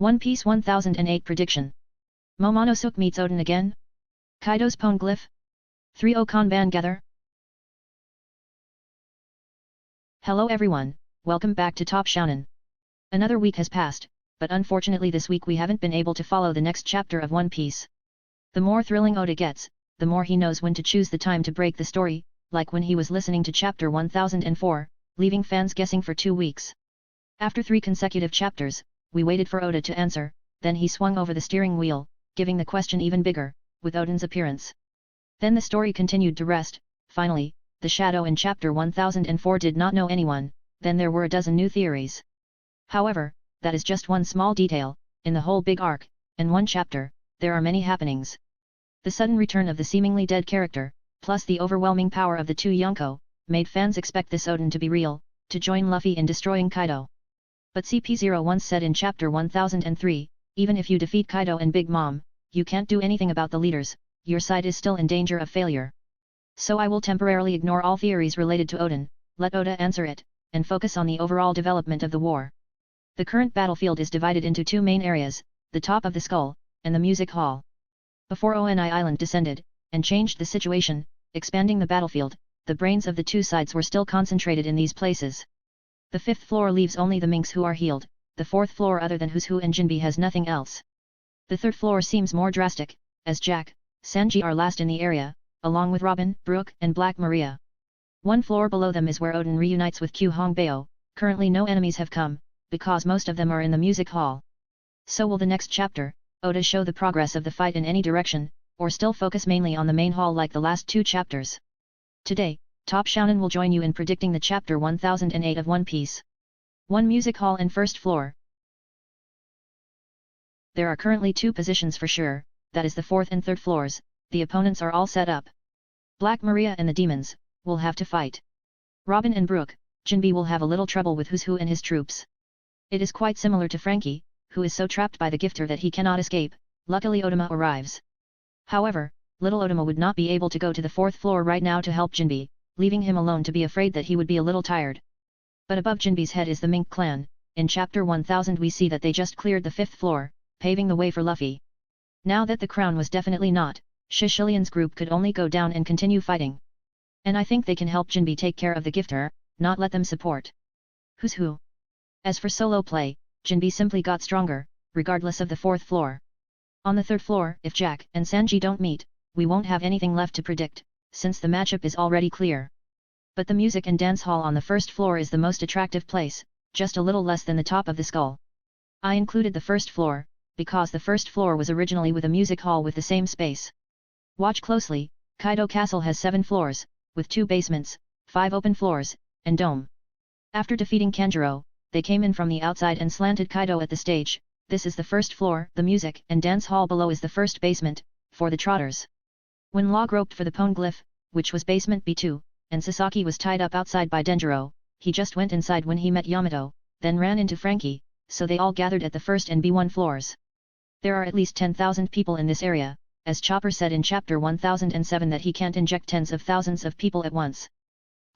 One Piece 1008 Prediction. Momonosuke meets Oden again? Kaido's Poneglyph? 3 Okanban gather? Hello everyone, welcome back to Top Shounen. Another week has passed, but unfortunately this week we haven't been able to follow the next chapter of One Piece. The more thrilling Oda gets, the more he knows when to choose the time to break the story, like when he was listening to chapter 1004, leaving fans guessing for 2 weeks. After 3 consecutive chapters, we waited for Oda to answer, then he swung over the steering wheel, giving the question even bigger, with Oden's appearance. Then the story continued to rest. Finally, the shadow in chapter 1004 did not know anyone, then there were a dozen new theories. However, that is just one small detail, in the whole big arc, and one chapter, there are many happenings. The sudden return of the seemingly dead character, plus the overwhelming power of the 2 Yonko, made fans expect this Oden to be real, to join Luffy in destroying Kaido. But CP0 once said in chapter 1003, even if you defeat Kaido and Bigmom, you can't do anything about the leaders, your side is still in danger of failure. So I will temporarily ignore all theories related to Oden, let Oda answer it, and focus on the overall development of the war. The current battlefield is divided into 2 main areas, the top of the skull, and the music hall. Before Oni Island descended, and changed the situation, expanding the battlefield, the brains of the 2 sides were still concentrated in these places. The 5th floor leaves only the minks who are healed, the 4th floor other than Who's Who and Jinbe has nothing else. The 3rd floor seems more drastic, as Jack, Sanji are last in the area, along with Robin, Brooke and Black Maria. 1 floor below them is where Oden reunites with Q Hongbeo. Currently no enemies have come, because most of them are in the music hall. So will the next chapter, Oda show the progress of the fight in any direction, or still focus mainly on the main hall like the last 2 chapters? Today, Top Shounen will join you in predicting the chapter 1008 of One Piece. 1 Music Hall and 1st floor. There are currently 2 positions for sure, that is the 4th and 3rd floors, the opponents are all set up. Black Maria and the demons will have to fight. Robin and Brooke, Jinbe will have a little trouble with Who's Who and his troops. It is quite similar to Frankie, who is so trapped by the gifter that he cannot escape. Luckily Odama arrives. However, little Odama would not be able to go to the 4th floor right now to help Jinbe, leaving him alone to be afraid that he would be a little tired. But above Jinbe's head is the Mink clan. In chapter 1000 we see that they just cleared the 5th floor, paving the way for Luffy. Now that the crown was definitely not, Shishilian's group could only go down and continue fighting. And I think they can help Jinbe take care of the gifter, not let them support Who's Who. As for solo play, Jinbe simply got stronger, regardless of the 4th floor. On the 3rd floor, if Jack and Sanji don't meet, we won't have anything left to predict, since the matchup is already clear. But the music and dance hall on the 1st floor is the most attractive place, just a little less than the top of the skull. I included the 1st floor, because the 1st floor was originally with a music hall with the same space. Watch closely, Kaido Castle has 7 floors, with 2 basements, 5 open floors, and dome. After defeating Kanjuro, they came in from the outside and slanted Kaido at the stage. This is the 1st floor, the music and dance hall below is the 1st basement, for the trotters. When Law groped for the Poneglyph, which was basement B2, and Sasaki was tied up outside by Denjiro, he just went inside when he met Yamato, then ran into Frankie, so they all gathered at the 1st and B1 floors. There are at least 10,000 people in this area, as Chopper said in chapter 1007 that he can't inject tens of thousands of people at once.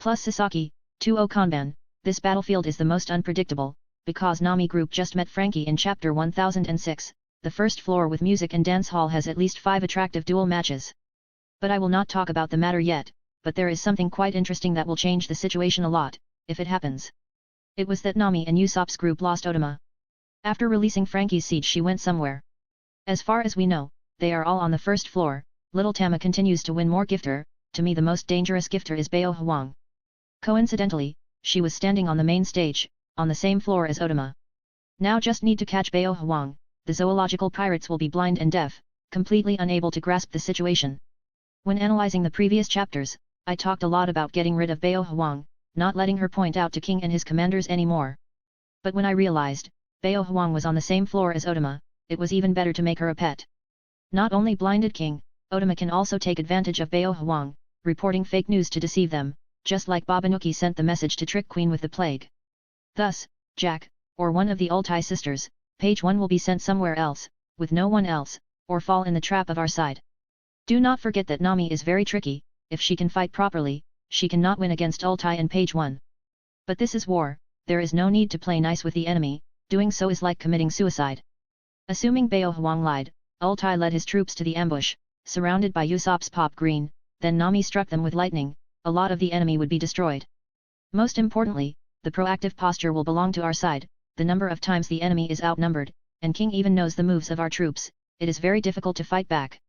Plus Sasaki, 2 Okanban, this battlefield is the most unpredictable, because Nami group just met Frankie in chapter 1006, the 1st floor with music and dance hall has at least 5 attractive duel matches. But I will not talk about the matter yet, but there is something quite interesting that will change the situation a lot, if it happens. It was that Nami and Usopp's group lost Odama. After releasing Frankie's siege she went somewhere. As far as we know, they are all on the 1st floor. Little Tama continues to win more gifter. To me the most dangerous gifter is Bao Huang. Coincidentally, she was standing on the main stage, on the same floor as Odama. Now just need to catch Bao Huang, the zoological pirates will be blind and deaf, completely unable to grasp the situation. When analyzing the previous chapters, I talked a lot about getting rid of Bao Huang, not letting her point out to King and his commanders anymore. But when I realized, Bao Huang was on the same floor as Odama, it was even better to make her a pet. Not only blinded King, Odama can also take advantage of Bao Huang, reporting fake news to deceive them, just like Babanuki sent the message to trick Queen with the plague. Thus, Jack, or one of the Ultai sisters, page 1 will be sent somewhere else, with no one else, or fall in the trap of our side. Do not forget that Nami is very tricky. If she can fight properly, she cannot win against Ultai and page 1. But this is war, there is no need to play nice with the enemy, doing so is like committing suicide. Assuming Bao Huang lied, Ultai led his troops to the ambush, surrounded by Usopp's Pop Green, then Nami struck them with lightning, a lot of the enemy would be destroyed. Most importantly, the proactive posture will belong to our side, the number of times the enemy is outnumbered, and King even knows the moves of our troops, it is very difficult to fight back.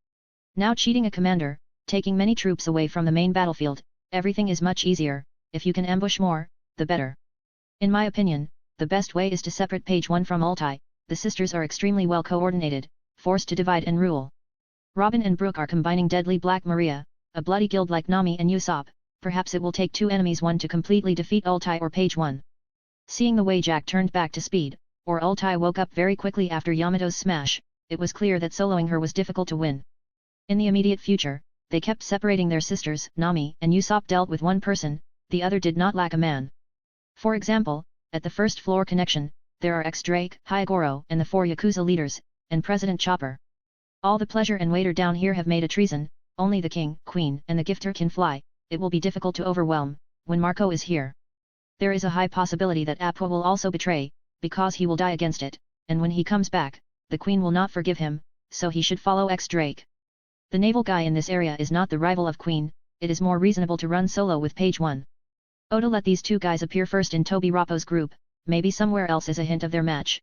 Now cheating a commander, taking many troops away from the main battlefield, everything is much easier, if you can ambush more, the better. In my opinion, the best way is to separate page 1 from Ultai, the sisters are extremely well coordinated, forced to divide and rule. Robin and Brook are combining deadly Black Maria, a bloody guild like Nami and Usopp, perhaps it will take two enemies one to completely defeat Ultai or page 1. Seeing the way Jack turned back to speed, or Ultai woke up very quickly after Yamato's smash, it was clear that soloing her was difficult to win. In the immediate future, they kept separating their sisters, Nami and Usopp dealt with one person, the other did not lack a man. For example, at the first floor connection, there are X-Drake, Hyagoro and the 4 Yakuza leaders, and President Chopper. All the pleasure and waiter down here have made a treason, only the king, queen and the gifter can fly, it will be difficult to overwhelm, when Marco is here. There is a high possibility that Appa will also betray, because he will die against it, and when he comes back, the queen will not forgive him, so he should follow X-Drake. The naval guy in this area is not the rival of queen, it is more reasonable to run solo with page 1. Oda let these two guys appear first in Toby Rappo's group, maybe somewhere else is a hint of their match.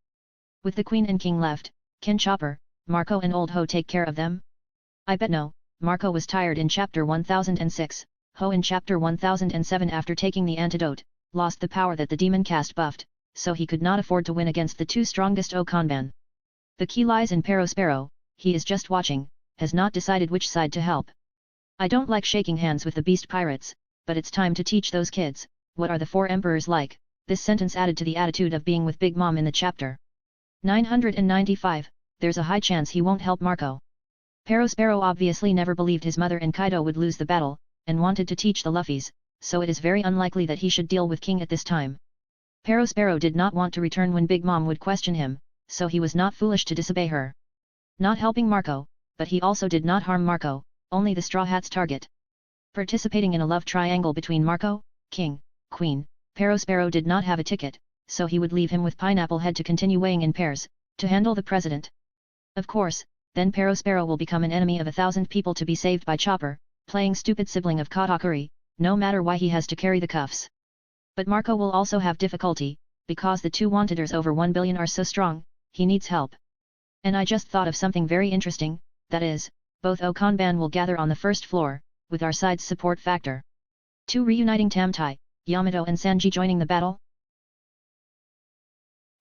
With the queen and king left, can Chopper, Marco and Old Ho take care of them? I bet no. Marco was tired in chapter 1006, Ho in chapter 1007 after taking the antidote, lost the power that the demon cast buffed, so he could not afford to win against the two strongest Okanban. The key lies in Perospero, he is just watching, has not decided which side to help. I don't like shaking hands with the beast pirates, but it's time to teach those kids, what are the 4 emperors like, this sentence added to the attitude of being with Big Mom in the chapter. 995, there's a high chance he won't help Marco. Perospero obviously never believed his mother and Kaido would lose the battle, and wanted to teach the Luffys, so it is very unlikely that he should deal with King at this time. Perospero did not want to return when Big Mom would question him, so he was not foolish to disobey her. Not helping Marco, but he also did not harm Marco, only the Straw Hat's target. Participating in a love triangle between Marco, King, Queen, Perospero did not have a ticket, so he would leave him with Pineapple Head to continue weighing in pairs, to handle the president. Of course, then Perospero will become an enemy of 1,000 people to be saved by Chopper, playing stupid sibling of Katakuri, no matter why he has to carry the cuffs. But Marco will also have difficulty, because the two Wanteders over 1 billion are so strong, he needs help. And I just thought of something very interesting, that is, both Okanban will gather on the first floor, with our side's support factor. 2 reuniting Tamtai, Yamato and Sanji joining the battle?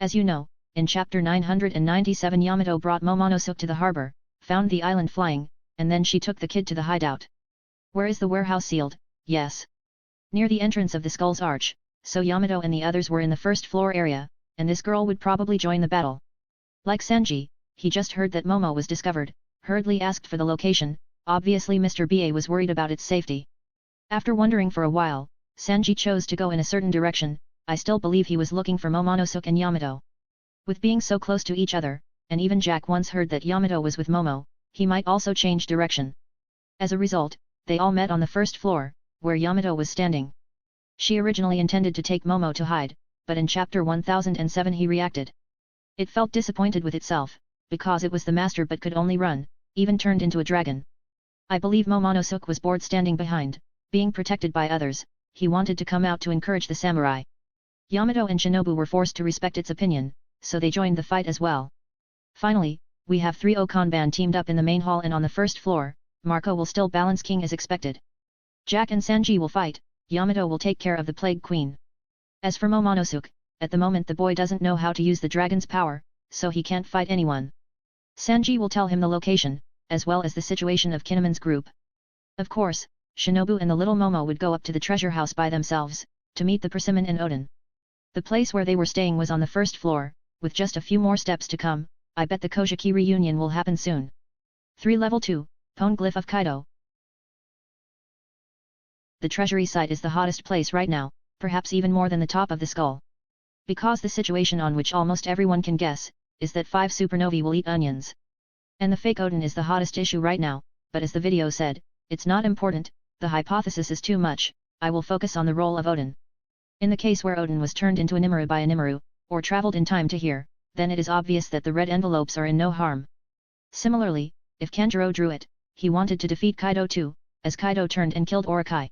As you know, in chapter 997 Yamato brought Momonosuke to the harbor, found the island flying, and then she took the kid to the hideout. Where is the warehouse sealed? Yes. Near the entrance of the Skull's Arch, so Yamato and the others were in the first floor area, and this girl would probably join the battle. Like Sanji, he just heard that Momo was discovered, hurriedly asked for the location, obviously Mr. BA was worried about its safety. After wondering for a while, Sanji chose to go in a certain direction, I still believe he was looking for Momonosuke and Yamato. With being so close to each other, and even Jack once heard that Yamato was with Momo, he might also change direction. As a result, they all met on the first floor, where Yamato was standing. She originally intended to take Momo to hide, but in chapter 1007 he reacted. It felt disappointed with itself, because it was the master but could only run, even turned into a dragon. I believe Momonosuke was bored standing behind, being protected by others, he wanted to come out to encourage the samurai. Yamato and Shinobu were forced to respect its opinion, so they joined the fight as well. Finally, we have 3 Okanban teamed up in the main hall and on the first floor, Marco will still balance King as expected. Jack and Sanji will fight, Yamato will take care of the Plague Queen. As for Momonosuke, at the moment the boy doesn't know how to use the dragon's power, so he can't fight anyone. Sanji will tell him the location, as well as the situation of Kinemon's group. Of course, Shinobu and the little Momo would go up to the treasure house by themselves, to meet the Persimmon and Oden. The place where they were staying was on the first floor, with just a few more steps to come, I bet the Kojiki reunion will happen soon. 3 Level 2, Poneglyph of Kaido. The treasury site is the hottest place right now, perhaps even more than the top of the skull. Because the situation on which almost everyone can guess, is that 5 supernovae will eat onions. And the fake Oden is the hottest issue right now, but as the video said, it's not important, the hypothesis is too much, I will focus on the role of Oden. In the case where Oden was turned into a Nimuru by a Nimuru, or traveled in time to here, then it is obvious that the red envelopes are in no harm. Similarly, if Kanjuro drew it, he wanted to defeat Kaido too, as Kaido turned and killed Orakai.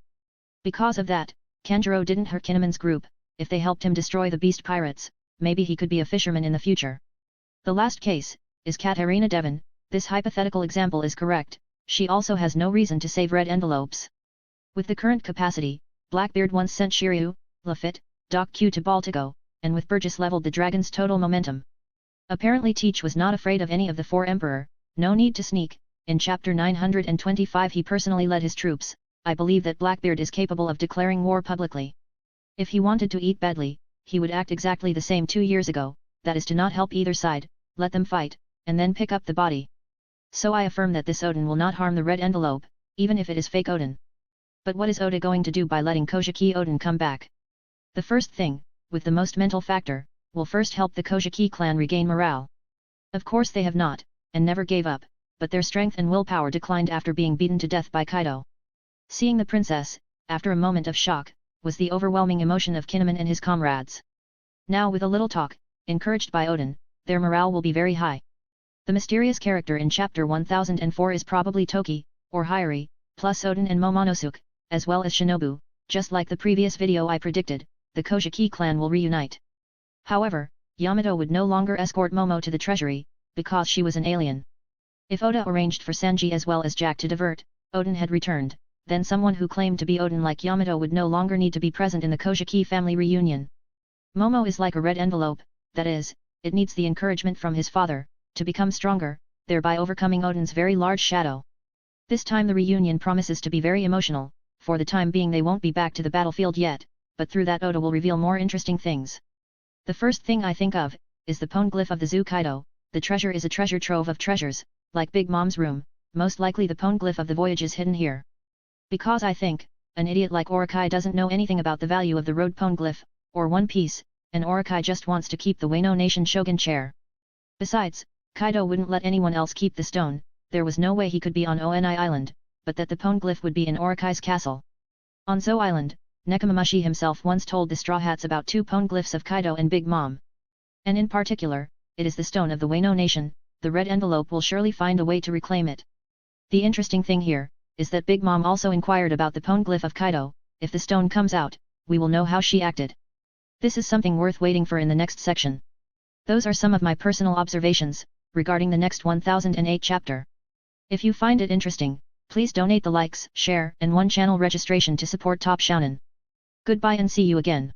Because of that, Kanjuro didn't hurt Kinemon's group. If they helped him destroy the beast pirates, maybe he could be a fisherman in the future. The last case is Katarina Devon. This hypothetical example is correct. She also has no reason to save red envelopes. With the current capacity, Blackbeard once sent Shiryu, Lafitte, Doc Q to Baltigo, and with Burgess leveled the dragon's total momentum. Apparently Teach was not afraid of any of the four Emperor, no need to sneak. In chapter 925 he personally led his troops. I believe that Blackbeard is capable of declaring war publicly. If he wanted to eat badly, he would act exactly the same 2 years ago, that is to not help either side, let them fight, and then pick up the body. So I affirm that this Oden will not harm the red envelope, even if it is fake Oden. But what is Oda going to do by letting Kojiki Oden come back? The first thing, with the most mental factor, will first help the Kojiki clan regain morale. Of course they have not, and never gave up, but their strength and willpower declined after being beaten to death by Kaido. Seeing the princess, after a moment of shock, was the overwhelming emotion of Kinemon and his comrades. Now with a little talk, encouraged by Oden, their morale will be very high. The mysterious character in chapter 1004 is probably Toki, or Hiyori, plus Oden and Momonosuke, as well as Shinobu. Just like the previous video I predicted, the Kojiki clan will reunite. However, Yamato would no longer escort Momo to the treasury, because she was an alien. If Oda arranged for Sanji as well as Jack to divert, Oden had returned, then someone who claimed to be Oden like Yamato would no longer need to be present in the Kojiki family reunion. Momo is like a red envelope, that is, it needs the encouragement from his father, to become stronger, thereby overcoming Oden's very large shadow. This time the reunion promises to be very emotional. For the time being they won't be back to the battlefield yet, but through that Oda will reveal more interesting things. The first thing I think of, is the Poneglyph of the Zoo Kaido. The treasure is a treasure trove of treasures, like Big Mom's room, most likely the Poneglyph of the voyage is hidden here. Because I think, an idiot like Orakai doesn't know anything about the value of the road Poneglyph, or One Piece, and Orakai just wants to keep the Wano Nation shogun chair. Besides, Kaido wouldn't let anyone else keep the stone. There was no way he could be on Oni Island, but that the Poneglyph would be in Orakai's castle. On Zo Island, Nekomamushi himself once told the Straw Hats about 2 Poneglyphs of Kaido and Big Mom. And in particular, it is the stone of the Wano Nation. The red envelope will surely find a way to reclaim it. The interesting thing here, is that Big Mom also inquired about the Poneglyph of Kaido. If the stone comes out, we will know how she acted. This is something worth waiting for in the next section. Those are some of my personal observations, regarding the next 1008 chapter. If you find it interesting, please donate the likes, share, and 1 channel registration to support Top Shounen. Goodbye and see you again.